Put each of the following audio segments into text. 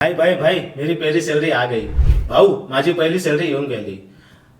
भाई भाई भाई मेरी पहिली सॅलरी आ गई। भाऊ माझी पहिली सॅलरी येऊन गेली।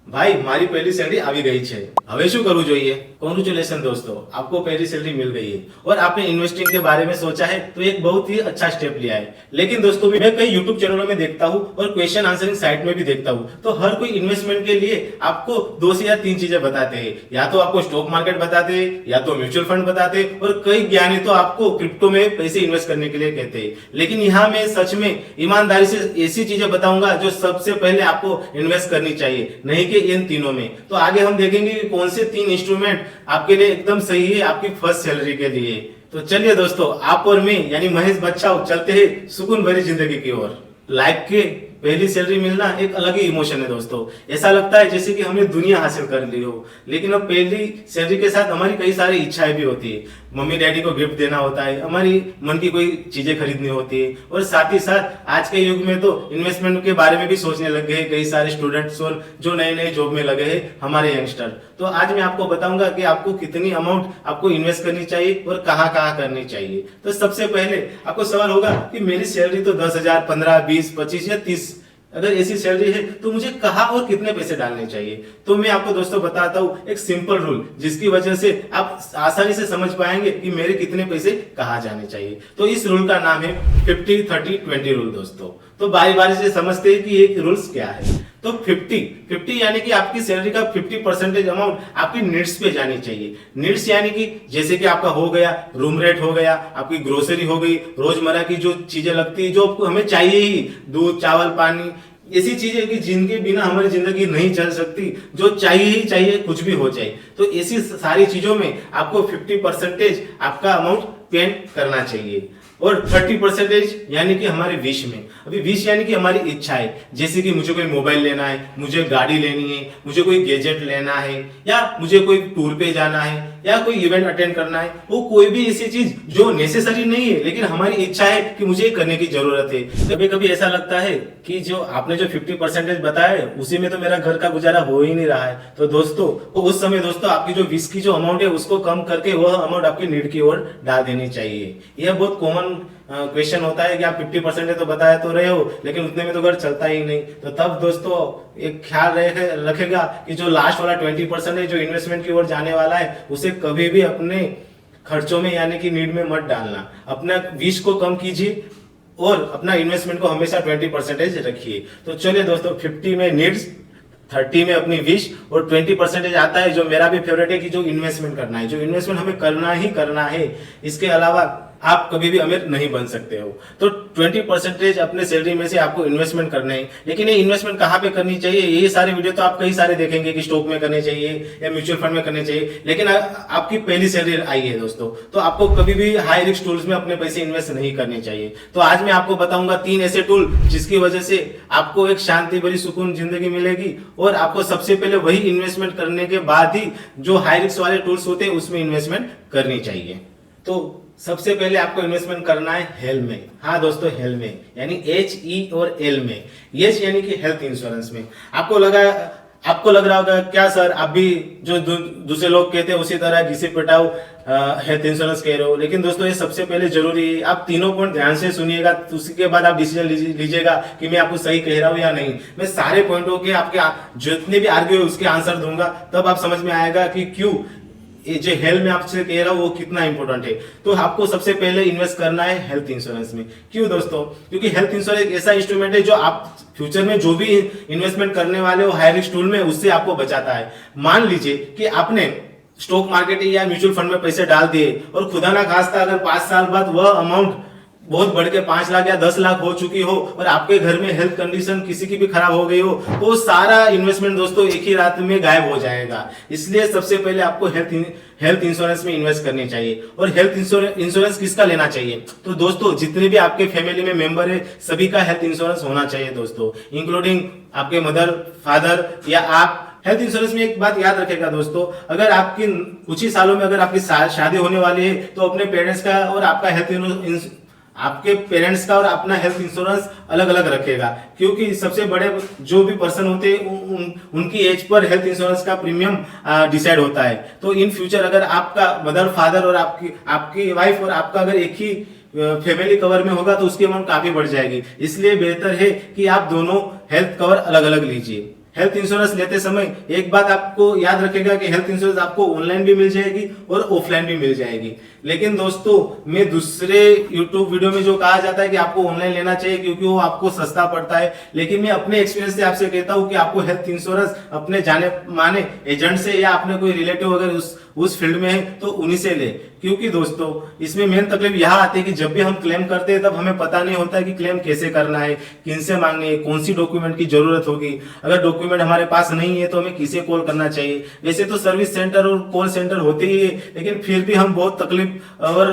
भाई मारी पहली सैलरी આવી ગઈ છે। હવે શું કરવું જોઈએ? कॉन्ग्रेचुलेशन दोस्तों, आपको पहली सैलरी मिल गई है और आपने इन्वेस्टिंग के बारे में सोचा है तो एक बहुत ही अच्छा स्टेप लिया है। लेकिन दोस्तों मैं कई यूट्यूब चैनलों में देखता हूँ और क्वेश्चन आंसरिंग साइट में भी देखता हूँ, तो हर कोई इन्वेस्टमेंट के लिए आपको 2 से या 3 चीजें बताते हैं। या तो आपको स्टॉक मार्केट बताते हैं, या तो म्यूचुअल फंड बताते हैं, और कई ज्ञानी तो आपको क्रिप्टो में पैसे इन्वेस्ट करने के लिए कहते हैं। लेकिन यहाँ मैं सच में ईमानदारी से ऐसी चीजें बताऊंगा जो सबसे पहले आपको इन्वेस्ट करनी चाहिए, नहीं कि इन तीनों में। तो आगे हम देखेंगे कि कौन से 3 इंस्ट्रूमेंट आपके लिए एकदम सही है आपकी फर्स्ट सैलरी के लिए। तो चलिए दोस्तों, आप और मैं यानी महेश बच्चाओ चलते हैं सुकून भरी जिंदगी की ओर। लाइफ के पहली सैलरी मिलना एक अलग ही इमोशन है दोस्तों। ऐसा लगता है जैसे कि हमने दुनिया हासिल कर ली हो। लेकिन अब पहली सैलरी के साथ हमारी कई सारी इच्छाएं भी होती है। मम्मी डैडी को गिफ्ट देना होता है, हमारी मन की कोई चीजें खरीदनी होती है, और साथ ही साथ आज के युग में तो इन्वेस्टमेंट के बारे में भी सोचने लग गए कई सारे स्टूडेंट्स और जो नए नए जॉब में लगे हैं हमारे यंगस्टर। तो आज मैं आपको बताऊंगा कि आपको कितनी अमाउंट आपको इन्वेस्ट करनी चाहिए और कहाँ कहाँ करनी चाहिए। तो सबसे पहले आपको सवाल होगा कि मेरी सैलरी तो 10,000, 15, 20, 25 या 30, अगर ऐसी सैलरी है तो मुझे कहाँ और कितने पैसे डालने चाहिए। तो मैं आपको दोस्तों बताता हूँ एक सिंपल रूल, जिसकी वजह से आप आसानी से समझ पाएंगे कि मेरे कितने पैसे कहाँ जाने चाहिए। तो इस रूल का नाम है 50-30-20 रूल दोस्तों। तो बारी बारी से समझते हैं कि ये रूल्स क्या है। तो 50 यानी कि आपकी सैलरी का 50% अमाउंट आपकी नीड्स पे जानी चाहिए। नीड्स यानी कि जैसे कि आपका हो गया रूम रेंट, हो गया आपकी ग्रोसरी, हो गई रोजमर्रा की जो चीजें लगती है जो आपको हमें चाहिए ही, दूध चावल पानी, ऐसी चीजें कि जिनके बिना हमारी जिंदगी नहीं चल सकती, जो चाहिए ही चाहिए कुछ भी हो जाए। तो ऐसी सारी चीजों में आपको 50% आपका अमाउंट स्पेंड करना चाहिए। और 30% यानी कि हमारे विश में, अभी विश यानी कि हमारी इच्छा है, जैसे कि मुझे कोई मोबाइल लेना है, मुझे गाड़ी लेनी है, मुझे कोई गैजेट लेना है, या मुझे कोई टूर पे जाना है, या कोई इवेंट अटेंड करना है। वो कोई भी ऐसी चीज जो नेसेसरी नहीं है लेकिन हमारी इच्छा है कि मुझे करने की जरूरत है। कभी कभी ऐसा लगता है कि जो आपने जो 50% बताया है उसी में तो मेरा घर का गुजारा हो ही नहीं रहा है। तो दोस्तों उस समय दोस्तों आपकी जो विश की जो अमाउंट है उसको कम करके वह अमाउंट आपकी नीड की ओर डाल देनी चाहिए। यह बहुत कॉमन क्वेश्चन होता है कि आप 50% तो बताया तो रहे हो लेकिन उतने में तो घर चलता ही नहीं। तो तब दोस्तों एक ख्याल रखेगा कि जो लास्ट वाला 20% है जो इन्वेस्टमेंट की ओर जाने वाला है उसे कभी भी अपने खर्चों में यानी कि नीड में मत डालना। अपना विश को कम कीजिए और अपना इन्वेस्टमेंट को हमेशा 20% रखिए। तो चलिए दोस्तों, 50 में नीड्स, 30 में अपनी विश, और 20% आता है जो मेरा भी फेवरेट है कि जो इन्वेस्टमेंट करना है। जो इन्वेस्टमेंट हमें करना ही करना है, इसके अलावा आप कभी भी अमीर नहीं बन सकते हो। तो 20% अपने सैलरी में से आपको इन्वेस्टमेंट करना है। लेकिन ये इन्वेस्टमेंट कहाँ पे करनी चाहिए, ये सारे वीडियो तो आप कई सारे देखेंगे कि स्टॉक में करने चाहिए या म्यूचुअल फंड में करने चाहिए। लेकिन आपकी पहली सैलरी आई है दोस्तों, तो आपको कभी भी हाई रिस्क टूल्स में अपने पैसे इन्वेस्ट नहीं करने चाहिए। तो आज मैं आपको बताऊंगा 3 ऐसे टूल जिसकी वजह से आपको एक शांति भरी सुकून जिंदगी मिलेगी, और आपको सबसे पहले वही इन्वेस्टमेंट करने के बाद ही जो हाई रिस्क वाले टूल्स होते हैं उसमें इन्वेस्टमेंट करनी चाहिए। तो सबसे पहले आपको इन्वेस्टमेंट करना है हेल्थ में। हाँ दोस्तों, हेल्थ में यानी HE और L में। H यानी कि हेल्थ इंश्योरेंस में। आपको लग रहा होगा क्या सर आप भी जो दूसरे लोग कहते हैं उसी तरह घिसे पिटाओ हेल्थ इंश्योरेंस कह रहे हो। लेकिन दोस्तों ये सबसे पहले जरूरी है, आप तीनों पॉइंट ध्यान से सुनिएगा, तो उसके बाद आप डिसीजन लीजिएगा कि मैं आपको सही कह रहा हूँ या नहीं। मैं सारे पॉइंटों के आपके जितने भी आर्ग्यू है उसके आंसर दूंगा, तब आप समझ में आएगा कि क्यों ये जो हेल्थ में आपसे कह रहा हूँ वो कितना इंपॉर्टेंट है। तो आपको सबसे पहले इन्वेस्ट करना है हेल्थ इंश्योरेंस में। क्यों दोस्तों? क्योंकि हेल्थ इंश्योरेंस एक ऐसा इंस्ट्रूमेंट है जो आप फ्यूचर में जो भी इन्वेस्टमेंट करने वाले हो हाई रिस्क टूल में, उससे आपको बचाता है। मान लीजिए कि आपने स्टॉक मार्केट या म्यूचुअल फंड में पैसे डाल दिए और खुदा ना खास्ता अगर 5 साल बाद वह अमाउंट बहुत बढ़ के 5 लाख या 10 लाख हो चुकी हो और आपके घर में हेल्थ कंडीशन किसी की भी खराब हो गई हो, तो सारा इन्वेस्टमेंट दोस्तों एक ही रात में गायब हो जाएगा। इसलिए सबसे पहले आपको हेल्थ इंश्योरेंस में इन्वेस्ट करनी चाहिए। और हेल्थ इंश्योरेंस किसका लेना चाहिए? तो दोस्तों जितने भी आपके फैमिली में मेंबर है सभी का हेल्थ इंश्योरेंस होना चाहिए दोस्तों, इंक्लूडिंग आपके मदर, फादर या आप। हेल्थ इंश्योरेंस में एक बात याद रखेगा दोस्तों, अगर आपकी कुछ ही सालों में अगर आपकी शादी होने वाली है तो अपने पेरेंट्स का और अपना हेल्थ इंश्योरेंस अलग अलग रखेगा। क्योंकि सबसे बड़े जो भी पर्सन होते हैं उनकी एज पर हेल्थ इंश्योरेंस का प्रीमियम डिसाइड होता है। तो इन फ्यूचर अगर आपका मदर, फादर और आपकी वाइफ और आपका अगर एक ही फैमिली कवर में होगा तो उसकी अमाउंट काफी बढ़ जाएगी। इसलिए बेहतर है कि आप दोनों हेल्थ कवर अलग अलग लीजिए। हेल्थ इंश्योरेंस लेते समय एक बात आपको याद रखेगा कि हेल्थ इंश्योरेंस आपको ऑनलाइन भी मिल जाएगी और ऑफलाइन भी मिल जाएगी। लेकिन दोस्तों मैं दूसरे YouTube वीडियो में जो कहा जाता है कि आपको ऑनलाइन लेना चाहिए क्योंकि वो आपको सस्ता पड़ता है, लेकिन मैं अपने एक्सपीरियंस से आपसे कहता हूं कि आपको हेल्थ इंश्योरेंस अपने जाने माने एजेंट से या अपने कोई रिलेटिव अगर उस फील्ड में है तो उन्हीं से ले। क्योंकि दोस्तों इसमें मेन तकलीफ यहाँ आती है कि जब भी हम क्लेम करते हैं तब हमें पता नहीं होता है कि क्लेम कैसे करना है, किन से मांगनी है, कौन सी डॉक्यूमेंट की जरूरत होगी। अगर डॉक्यूमेंट हमारे पास नहीं है तो हमें किसे कॉल करना चाहिए। वैसे तो सर्विस सेंटर और कॉल सेंटर होते ही है, लेकिन फिर भी हम बहुत तकलीफ और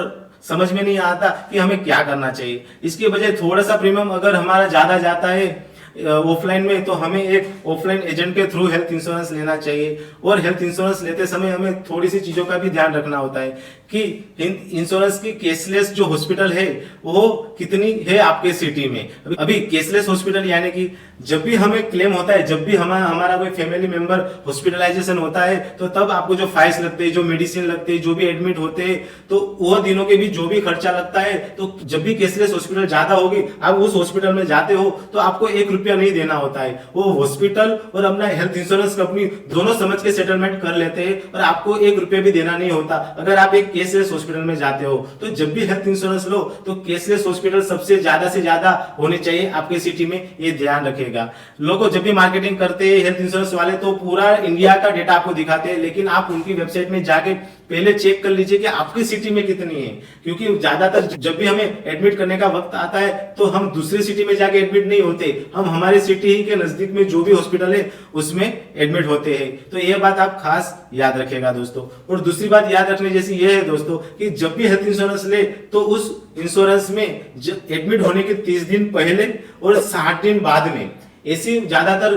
समझ में नहीं आता कि हमें क्या करना चाहिए। इसकी वजह थोड़ा सा प्रीमियम अगर हमारा ज्यादा जाता है ऑफलाइन में तो हमें एक ऑफलाइन एजेंट के थ्रू हेल्थ इंश्योरेंस लेना चाहिए। और हेल्थ इंश्योरेंस लेते समय हमें थोड़ी सी चीजों का भी ध्यान रखना होता है कि इंश्योरेंस की केसलेस जो हॉस्पिटल है वो कितनी है आपके सिटी में। अभी केसलेस हॉस्पिटल यानी कि जब भी हमें क्लेम होता है, जब भी हमारा कोई फैमिली मेंबर हॉस्पिटलाइजेशन होता है तो तब आपको जो फाइल्स लगते हैं, जो मेडिसिन लगते हैं, जो भी एडमिट होते हैं, तो वो दिनों के भी जो भी खर्चा लगता है, तो जब भी केसलेस हॉस्पिटल ज्यादा होगी आप उस हॉस्पिटल में जाते हो तो आपको ₹1 नहीं देना होता है। वो हॉस्पिटल और अपना हेल्थ इंश्योरेंस कंपनी दोनों समझ के सेटलमेंट कर लेते हैं और आपको ₹1 भी देना नहीं होता अगर आप एक केसलेस हॉस्पिटल में जाते हो। तो जब भी हेल्थ इंश्योरेंस लो तो केसलेस हॉस्पिटल सबसे ज्यादा होने चाहिए आपके सिटी में, ये ध्यान रखेगा। लोगों जब भी मार्केटिंग करते हैं हेल्थ इंश्योरेंस वाले तो पूरा इंडिया का डेटा आपको दिखाते हैं, लेकिन आप उनकी वेबसाइट में जाके पहले चेक कर लीजिए कि आपकी सिटी में कितनी है। क्योंकि ज्यादातर जब भी हमें एडमिट करने का वक्त आता है तो हम दूसरी सिटी में जाके एडमिट नहीं होते, हम हमारी सिटी ही के नजदीक में जो भी हॉस्पिटल है उसमें एडमिट होते हैं। तो ये बात आप खास याद रखेगा दोस्तों। और दूसरी बात याद रखने जैसी ये है दोस्तों कि जब भी हेल्थ इंश्योरेंस ले तो उस इंश्योरेंस में एडमिट होने के 30 दिन पहले और 60 दिन बाद में, ऐसी ज्यादातर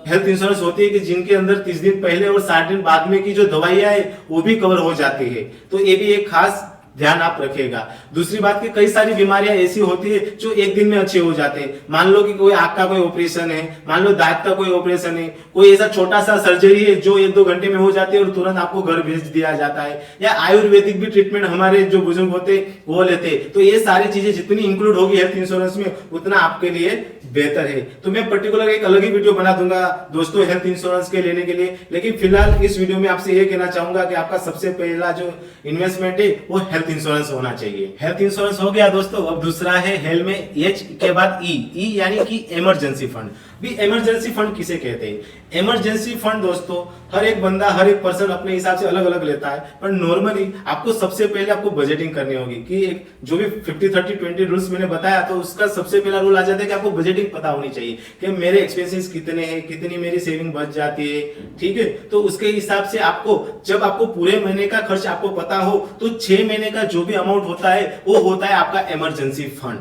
हेल्थ इंश्योरेंस होती है कि जिनके अंदर 30 दिन पहले और 60 दिन बाद में की जो दवाइयां है वो भी कवर हो जाती है। तो ये भी एक खास ध्यान आप रखेगा। दूसरी बात की कई सारी बीमारियां ऐसी होती है जो एक दिन में अच्छे हो जाते हैं। मान लो कि कोई आंख का कोई ऑपरेशन है, मान लो दांत का कोई ऑपरेशन है, कोई ऐसा छोटा सा सर्जरी है जो 1-2 घंटे में हो जाती है और तुरंत आपको घर भेज दिया जाता है। या आयुर्वेदिक भी ट्रीटमेंट हमारे जो बुजुर्ग होते वो लेते। तो ये सारी चीजें जितनी इंक्लूड होगी हेल्थ इंश्योरेंस में उतना आपके लिए बेहतर है। तो मैं पर्टिकुलर एक अलग ही वीडियो बना दूंगा दोस्तों हेल्थ इंश्योरेंस के लेने के लिए, लेकिन फिलहाल इस वीडियो में आपसे ये कहना चाहूंगा कि आपका सबसे पहला जो इन्वेस्टमेंट है वो हेल्थ इंश्योरेंस होना चाहिए। हेल्थ इंश्योरेंस हो गया दोस्तों। अब दूसरा है हेल्थ में एच के बाद ई यानी कि इमरजेंसी फंड। भी इमरजेंसी फंड किसे कहते हैं? इमरजेंसी फंड दोस्तों हर एक बंदा, हर एक पर्सन अपने हिसाब से अलग अलग लेता है, पर नॉर्मली आपको सबसे पहले आपको बजटिंग करनी होगी कि एक जो भी 50-30-20 रूल्स मैंने बताया तो उसका सबसे पहला रूल आ जाता है कि आपको बजटिंग पता होनी चाहिए कि मेरे एक्सपेंसेस कितने हैं, कितनी मेरी सेविंग बच जाती है। ठीक है, तो उसके हिसाब से आपको जब आपको पूरे महीने का खर्च आपको पता हो तो 6 महीने का जो भी अमाउंट होता है वो होता है आपका इमरजेंसी फंड।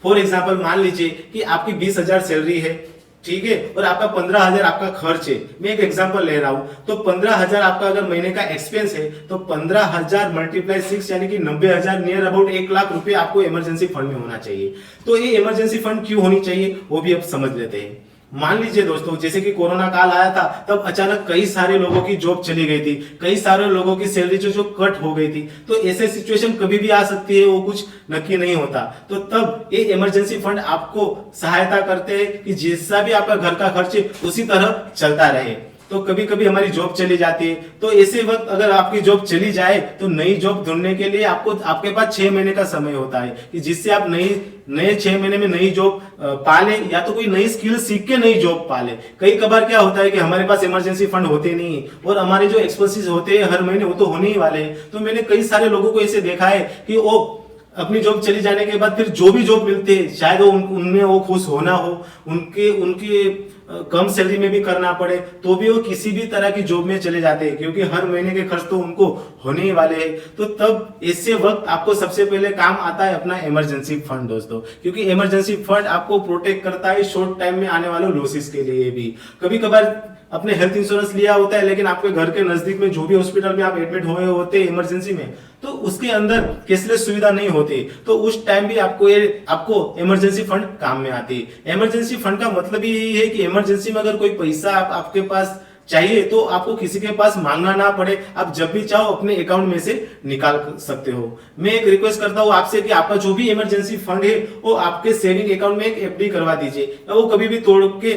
फॉर एग्जाम्पल मान लीजिए कि आपकी 20,000 सैलरी है, ठीक है, और आपका 15,000 आपका खर्च है। मैं एक एग्जांपल ले रहा हूं, तो 15,000 आपका अगर महीने का एक्सपेंस है तो 15,000 मल्टीप्लाई 6 यानी कि 90,000 नियर अबाउट 1 लाख रुपए आपको इमरजेंसी फंड में होना चाहिए। तो ये इमरजेंसी फंड क्यों होनी चाहिए वो भी अब समझ लेते हैं। मान लीजिए दोस्तों जैसे कि कोरोना काल आया था तब अचानक कई सारे लोगों की जॉब चली गई थी, कई सारे लोगों की सैलरी जो कट हो गई थी। तो ऐसे सिचुएशन कभी भी आ सकती है, वो कुछ नक्की नहीं होता। तो तब ये इमरजेंसी फंड आपको सहायता करते हैं कि जैसा भी आपका घर का खर्च है उसी तरह चलता रहे। तो कभी कभी हमारी जॉब चली जाती है, तो ऐसे वक्त अगर आपकी जॉब चली जाए तो नई जॉब ढूंढने के लिए आपके पास 6 महीने का समय होता है कि जिससे आप नए 6 महीने में नई जॉब पाले या तो कोई नई स्किल सीख के नई जॉब पाले। कई कबार क्या होता है कि हमारे पास इमरजेंसी फंड होते नहीं है और हमारे जो एक्सपेंसेस होते हैं हर महीने वो तो होने ही वाले हैं। तो मैंने कई सारे लोगों को ऐसे देखा है कि वो अपनी जॉब चली जाने के बाद फिर जो भी जॉब मिलते हैं शायद उनमें वो खुश होना हो, उनके कम सैलरी में भी करना पड़े तो भी वो किसी भी तरह की जॉब में चले जाते हैं क्योंकि हर महीने के खर्च तो उनको होने ही वाले हैं। तो तब ऐसे वक्त आपको सबसे पहले काम आता है अपना इमरजेंसी फंड दोस्तों, क्योंकि इमरजेंसी फंड आपको प्रोटेक्ट करता है शॉर्ट टाइम में आने वाले लॉसेस के लिए भी। कभी कभार अपने हेल्थ इंश्योरेंस लिया होता है लेकिन आपके घर के नजदीक में जो भी हॉस्पिटल में आप एडमिट हुए होते हैं इमरजेंसी में तो उसके अंदर कैशलेस सुविधा नहीं होती, तो उस टाइम भी आपको इमरजेंसी फंड काम में आती है। इमरजेंसी फंड का मतलब यही है कि इमरजेंसी में अगर कोई पैसा आपके पास चाहिए तो आपको किसी के पास मांगना ना पड़े, आप जब भी चाहो अपने अकाउंट में से निकाल सकते हो। मैं एक रिक्वेस्ट करता हूँ आपसे कि आपका जो भी इमरजेंसी फंड है वो आपके सेविंग अकाउंट में एक एफडी करवा दीजिए, वो कभी भी तोड़ के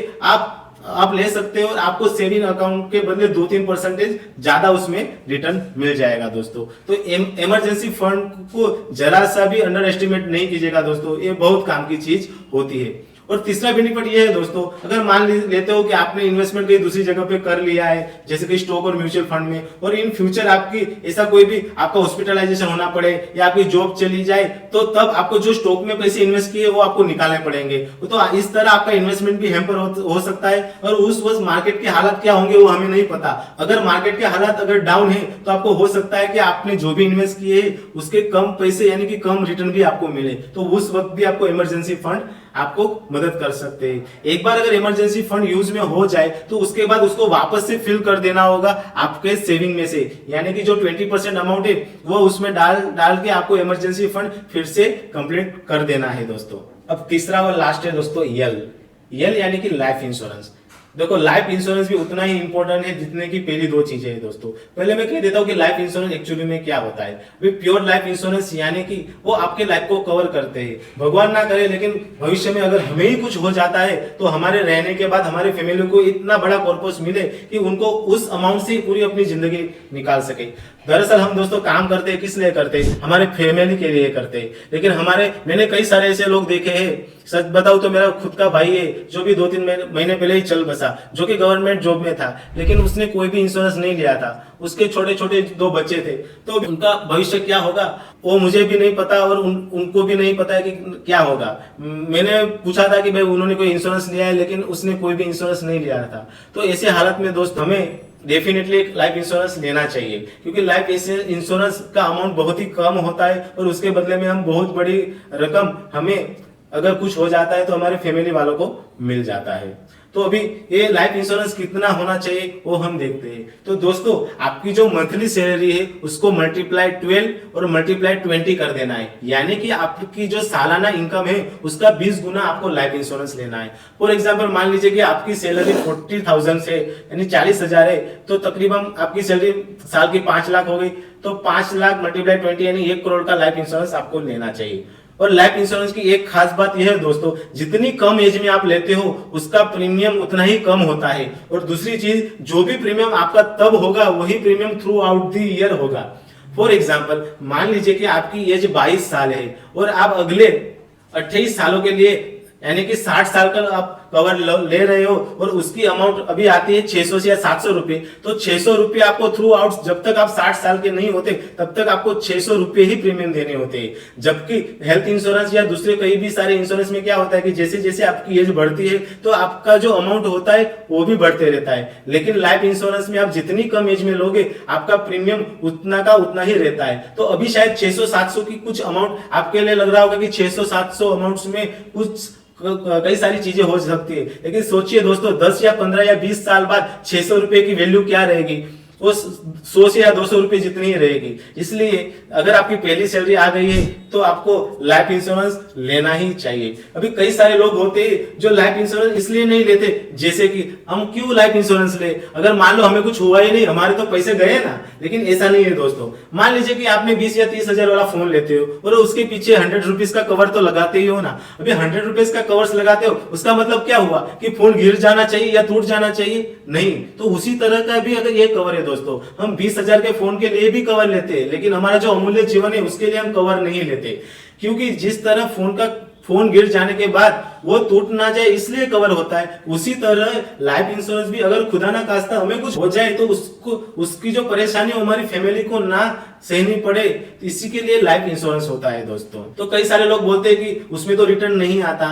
आप ले सकते हो और आपको सेविंग अकाउंट के बदले 2-3% ज्यादा उसमें रिटर्न मिल जाएगा दोस्तों। तो इमरजेंसी फंड को जरा सा भी अंडर एस्टिमेट नहीं कीजिएगा दोस्तों, ये बहुत काम की चीज होती है। और तीसरा बेनिफिट ये है दोस्तों, अगर मान लेते हो कि आपने इन्वेस्टमेंट कहीं दूसरी जगह पे कर लिया है, जैसे कि स्टॉक और म्यूचुअल फंड में, और इन फ्यूचर आपकी ऐसा कोई भी आपका हॉस्पिटलाइजेशन होना पड़े या आपकी जॉब चली जाए, तो तब आपको जो स्टॉक में पैसे इन्वेस्ट किए वो आपको निकालने पड़ेंगे। तो इस तरह आपका इन्वेस्टमेंट भी हैम्पर हो सकता है, और उस वक्त मार्केट के हालात क्या होंगे वो हमें नहीं पता। अगर मार्केट के हालात अगर डाउन है तो आपको हो सकता है कि आपने जो भी इन्वेस्ट किए उसके कम पैसे यानी कि कम रिटर्न भी आपको मिले, तो उस वक्त भी आपको इमरजेंसी फंड आपको मदद कर सकते हैं। एक बार अगर इमरजेंसी फंड यूज में हो जाए तो उसके बाद उसको वापस से फिल कर देना होगा आपके सेविंग में से, यानी कि जो 20% अमाउंट है वो उसमें डाल के आपको इमरजेंसी फंड फिर से कंप्लीट कर देना है दोस्तों। अब तीसरा और लास्ट है दोस्तों यल यानी कि लाइफ इंश्योरेंस। देखो लाइफ इंश्योरेंस भी उतना ही इंपॉर्टेंट है जितने की पहली दो चीजें हैं दोस्तों। पहले मैं कह देता हूँ कि लाइफ इंश्योरेंस एक्चुअली में क्या होता है। प्योर लाइफ इंश्योरेंस यानी कि वो आपके लाइफ को कवर करते हैं, भगवान ना करे लेकिन भविष्य में अगर हमें ही कुछ हो जाता है तो हमारे रहने के बाद हमारे फैमिली को इतना बड़ा कॉर्पस मिले कि उनको उस अमाउंट से पूरी अपनी जिंदगी निकाल सके। दरअसल हम दोस्तों काम करते हैं किस लिए करते हैं, हमारे फैमिली के लिए करते हैं, लेकिन मैंने कई सारे ऐसे लोग देखे हैं, सच बताऊं तो मेरा खुद का भाई है जो भी 2-3 महीने पहले ही चल बसा, जो कि गवर्नमेंट जॉब में था, लेकिन उसने कोई भी इंश्योरेंस नहीं लिया था। उसके छोटे छोटे 2 बच्चे थे, तो उनका भविष्य क्या होगा वो मुझे भी नहीं पता और उनको भी नहीं पता है कि क्या होगा। मैंने पूछा था कि भाई उन्होंने कोई इंश्योरेंस लिया है, लेकिन उसने कोई भी इंश्योरेंस नहीं लिया था। तो ऐसे हालत में दोस्त हमें डेफिनेटली एक लाइफ इंश्योरेंस लेना चाहिए, क्योंकि लाइफ इंश्योरेंस का अमाउंट बहुत ही कम होता है और उसके बदले में हम बहुत बड़ी रकम, हमें अगर कुछ हो जाता है तो हमारे फैमिली वालों को मिल जाता है। तो अभी ये लाइफ इंश्योरेंस कितना होना चाहिए वो हम देखते हैं। तो दोस्तों आपकी जो मंथली सैलरी है उसको मल्टीप्लाई 12 और मल्टीप्लाई 20 कर देना है, यानी कि आपकी जो सालाना इनकम है उसका 20 गुना आपको लाइफ इंश्योरेंस लेना है। फॉर एग्जांपल मान लीजिए कि आपकी सैलरी 40,000 से यानी 40,000 है, तो तकरीबन आपकी सैलरी साल की 5 लाख हो गई, तो 5 लाख मल्टीप्लाई 20 यानी 1 करोड़ का लाइफ इंश्योरेंस आपको लेना चाहिए। और लाइफ इंश्योरेंस की एक खास बात यह है दोस्तों, जितनी कम एज में आप लेते हो उसका प्रीमियम उतना ही कम होता है। और दूसरी चीज, जो भी प्रीमियम आपका तब होगा वही premium through out the year होगा। फॉर एग्जांपल मान लीजिए कि आपकी एज 22 साल है और आप अगले 28 सालों के लिए यानी कि 60 साल का आप कवर ले रहे हो और उसकी अमाउंट अभी आती है 600 से या 700 रुपए, तो 600 रुपए आपको थ्रू आउट, जब तक आप 60 साल के नहीं होते तब तक आपको 600 रुपए ही प्रीमियम देने होते हैं। जबकि हेल्थ इंश्योरेंस या दूसरे कई भी सारे इंश्योरेंस में क्या होता है कि जैसे जैसे आपकी एज बढ़ती है तो आपका जो अमाउंट होता है वो भी बढ़ते रहता है, लेकिन लाइफ इंश्योरेंस में आप जितनी कम एज में लोगे आपका प्रीमियम उतना का उतना ही रहता है। तो अभी शायद 600-700 की कुछ अमाउंट आपके लिए लग रहा होगा कि 600-700 अमाउंट्स में कुछ कई सारी चीजें हो सकती है, लेकिन सोचिए दोस्तों 10 या 15 या 20 साल बाद 600 रुपए की वैल्यू क्या रहेगी, वो 100 से या 200 रुपए जितनी ही रहेगी। इसलिए अगर आपकी पहली सैलरी आ गई है तो आपको लाइफ इंश्योरेंस लेना ही चाहिए। अभी कई सारे लोग होते हैं जो लाइफ इंश्योरेंस इसलिए नहीं लेते, जैसे कि हम क्यों लाइफ इंश्योरेंस ले, अगर मान लो हमें कुछ हुआ ही नहीं, हमारे तो पैसे गए ना। लेकिन ऐसा नहीं है दोस्तों। मान लीजिए कि आपने 20 या 30 हजार वाला फोन लेते हो और उसके पीछे 100 रुपीज का कवर तो लगाते ही हो ना। अभी 100 रुपीज का कवर लगाते हो, उसका मतलब क्या हुआ कि फोन गिर जाना चाहिए या टूट जाना चाहिए? नहीं। तो उसी तरह का भी अगर ये कवर है दोस्तों, हम 20,000 के फोन के लिए भी कवर लेते हैं, लेकिन हमारा जो अमूल्य जीवन है उसके लिए हम कवर नहीं लेते, क्योंकि जिस तरह फोन गिर जाने के बाद वो टूट ना जाए इसलिए कवर होता है, उसी तरह लाइफ इंश्योरेंस भी अगर खुदा ना खास्ता हमें कुछ हो जाए तो उसकी जो परेशानी हमारी फैमिली को ना सहनी पड़े, इसी के लिए लाइफ इंश्योरेंस होता है दोस्तों। तो कई सारे लोग बोलते हैं कि उसमें तो रिटर्न नहीं आता,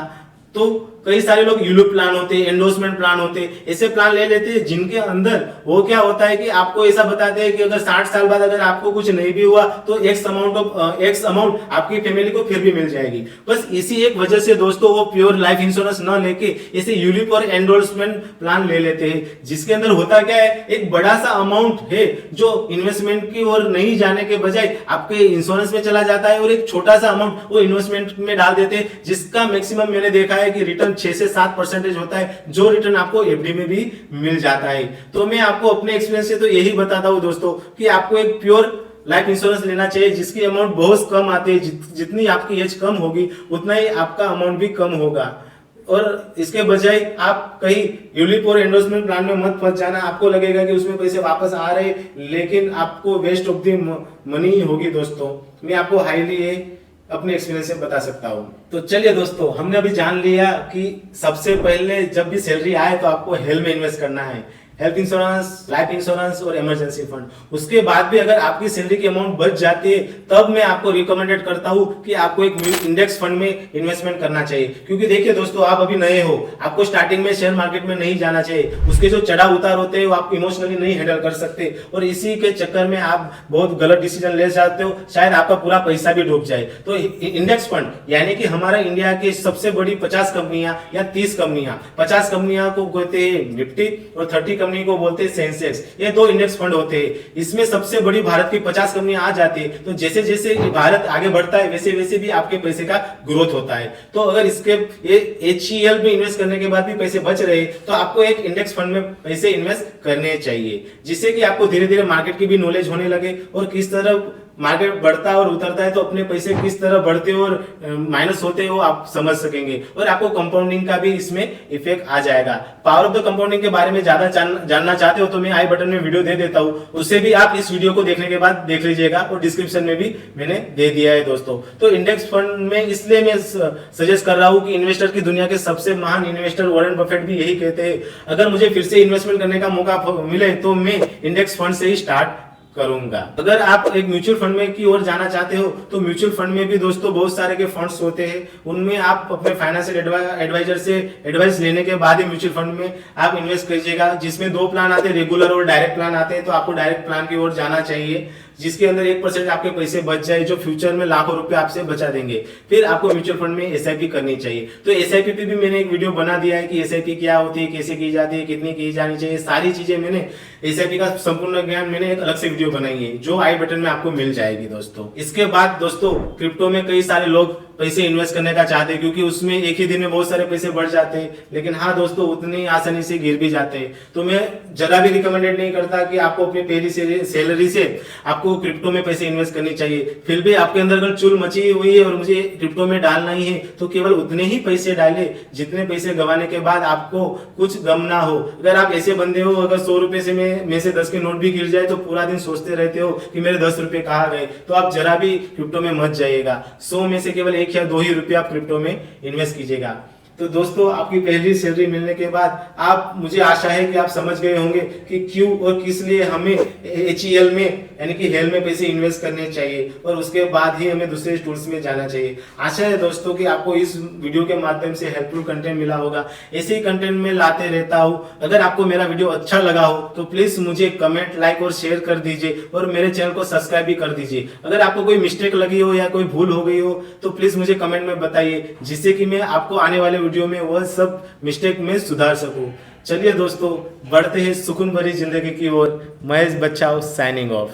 तो कई सारे लोग यूलिप प्लान होते हैं, एंडोर्समेंट प्लान होते हैं, ऐसे प्लान ले लेते हैं जिनके अंदर वो क्या होता है कि आपको ऐसा बताते हैं कि अगर 60 साल बाद अगर आपको कुछ नहीं भी हुआ तो एक्स अमाउंट आपकी फैमिली को फिर भी मिल जाएगी। बस इसी एक वजह से दोस्तों वो प्योर लाइफ इंश्योरेंस न लेके ऐसे यूलिप और एंडोर्समेंट प्लान ले लेते हैं, जिसके अंदर होता क्या है, एक बड़ा सा अमाउंट है जो इन्वेस्टमेंट की ओर नहीं जाने के बजाय आपके इंश्योरेंस में चला जाता है, और एक छोटा सा अमाउंट वो इन्वेस्टमेंट में डाल देते हैं, जिसका मैक्सिमम मैंने देखा है कि रिटर्न रिटर्न 6 से 7% होता है, जो रिटर्न आपको एफडी में भी मिल जाता है। तो मैं आपको अपने एक्सपीरियंस से तो यही बताता हूँ दोस्तों कि आपको एक प्योर लाइफ इंश्योरेंस लेना चाहिए जिसकी अमाउंट बहुत कम आती है। जितनी आपकी एज कम होगी उतना ही आपका अमाउंट भी कम होगा। और इसके बजाय आप कहीं यूलिप और एंडोर्समेंट प्लान में मत फंस जाना। आपको लगेगा कि उसमें पैसे वापस आ रहे, लेकिन आपको वेस्ट ऑफ द मनी ही होगी दोस्तों। मैं आपको हाईली ये अपने एक्सपीरियंस से बता सकता हूँ। तो चलिए दोस्तों, हमने अभी जान लिया कि सबसे पहले जब भी सैलरी आए तो आपको हेल्थ में इन्वेस्ट करना है, हेल्थ इंश्योरेंस, लाइफ इंश्योरेंस और इमरजेंसी फंड। उसके बाद भी अगर आपकी सैलरी की अमाउंट बच जाती है तब मैं आपको रिकमेंडेड करता हूं कि आपको एक इंडेक्स फंड में इन्वेस्टमेंट करना चाहिए। क्योंकि देखिए दोस्तों, आप अभी नए हो, आपको स्टार्टिंग में शेयर मार्केट में नहीं जाना चाहिए। उसके जो चढ़ाव उतार होते हैं वो आप इमोशनली नहीं हैंडल कर सकते और इसी के चक्कर में आप बहुत गलत डिसीजन ले जाते हो, शायद आपका पूरा पैसा भी डूब जाए। तो इंडेक्स फंड यानी कि हमारा इंडिया की सबसे बड़ी 50 कंपनियां या 30 कंपनियां, 50 कंपनियां को कहते हैं निफ्टी और 30 कंपनी को बोलते हैं सेंसेक्स। ये दो इंडेक्स फंड होते हैं। इसमें सबसे बड़ी भारत की 50 कंपनियां आ जाती है। तो जैसे जैसे भारत आगे बढ़ता है वैसे वैसे भी आपके पैसे का ग्रोथ होता है। तो अगर इसके HCL में इन्वेस्ट करने के बाद भी पैसे बच रहे तो आपको एक इंडेक्स फंड में पैसे इन्वेस्ट करने चाहिए, जिससे कि आपको धीरे धीरे मार्केट की भी नॉलेज होने लगे और किस तरह मार्केट बढ़ता है और उतरता है तो अपने पैसे किस तरह बढ़ते और माइनस होते हैं वो आप समझ सकेंगे और आपको कंपाउंडिंग का भी इसमें इफेक्ट आ जाएगा। पावर ऑफ द कंपाउंडिंग के बारे में ज्यादा जानना चाहते हो तो मैं आई बटन में वीडियो दे देता हूं, उससे भी आप इस वीडियो को देखने के बाद देख लीजिएगा और डिस्क्रिप्शन में भी मैंने दे दिया है दोस्तों। तो इंडेक्स फंड में इसलिए मैं सजेस्ट कर रहा हूं कि इन्वेस्टर की दुनिया के सबसे महान इन्वेस्टर वॉरेन बफेट भी यही कहते हैं, अगर मुझे फिर से इन्वेस्टमेंट करने का मौका मिले तो मैं इंडेक्स फंड से ही स्टार्ट करूंगा। अगर आप एक म्यूचुअल फंड में की ओर जाना चाहते हो तो म्यूचुअल फंड में भी दोस्तों बहुत सारे के फंड्स होते हैं। उनमें आप अपने फाइनेंशियल एडवाइजर से एडवाइस लेने के बाद ही म्यूचुअल फंड में आप इन्वेस्ट कीजिएगा, जिसमें 2 प्लान आते हैं, रेगुलर और डायरेक्ट प्लान आते हैं। तो आपको डायरेक्ट प्लान की ओर जाना चाहिए जिसके अंदर 1% आपके पैसे बच जाए, जो फ्यूचर में लाखों रुपए आपसे बचा देंगे। फिर आपको म्यूचुअल फंड में एसआईपी करनी चाहिए। तो एसआईपी पे भी मैंने एक वीडियो बना दिया है कि एसआईपी क्या होती है, कैसे की जाती है, कितनी की जानी चाहिए, सारी चीजें मैंने एसआईपी का संपूर्ण ज्ञान मैंने एक अलग से वीडियो बनाई है जो आई बटन में आपको मिल जाएगी दोस्तों। इसके बाद दोस्तों, क्रिप्टो में कई सारे लोग पैसे इन्वेस्ट करने का चाहते हैं क्योंकि उसमें एक ही दिन में बहुत सारे पैसे बढ़ जाते हैं, लेकिन हाँ दोस्तों उतनी आसानी से गिर भी जाते हैं। तो मैं जरा भी रिकमेंडेड नहीं करता कि आपको अपनी पहली सैलरी से आपको क्रिप्टो में पैसे इन्वेस्ट करनी चाहिए। फिर भी आपके अंदर अगर चुल मची हुई है और मुझे क्रिप्टो में डालना ही है तो केवल उतने ही पैसे डाले जितने पैसे गंवाने के बाद आपको कुछ गम ना हो। अगर आप ऐसे बंदे हो, अगर 100 रुपए से में से 10 के नोट भी गिर जाए तो पूरा दिन सोचते रहते हो कि मेरे 10 रुपए कहाँ गए, तो आप जरा भी क्रिप्टो में मत जाइएगा। 100 में से केवल 1 या 2 ही रुपये आप क्रिप्टो में इन्वेस्ट कीजिएगा। तो दोस्तों, आपकी पहली सैलरी मिलने के बाद आप, मुझे आशा है कि आप समझ गए होंगे कि क्यों और किस लिए हमें HCL में यानी कि हेल्थ में पैसे इन्वेस्ट करने चाहिए और उसके बाद ही हमें दूसरे टूल्स में जाना चाहिए। आशा है दोस्तों कि आपको इस वीडियो के माध्यम से हेल्पफुल कंटेंट मिला होगा। ऐसे ही कंटेंट में लाते रहता हूँ। अगर आपको मेरा वीडियो अच्छा लगा हो तो प्लीज मुझे कमेंट, लाइक और शेयर कर दीजिए और मेरे चैनल को सब्सक्राइब भी कर दीजिए। अगर आपको कोई मिस्टेक लगी हो या कोई भूल हो गई हो तो प्लीज मुझे कमेंट में बताइए, जिससे कि मैं आपको आने वाले वीडियो में वह सब मिस्टेक में सुधार सकूं। चलिए दोस्तों, बढ़ते हैं सुकून भरी जिंदगी की ओर। महेश बच्चाओ साइनिंग ऑफ।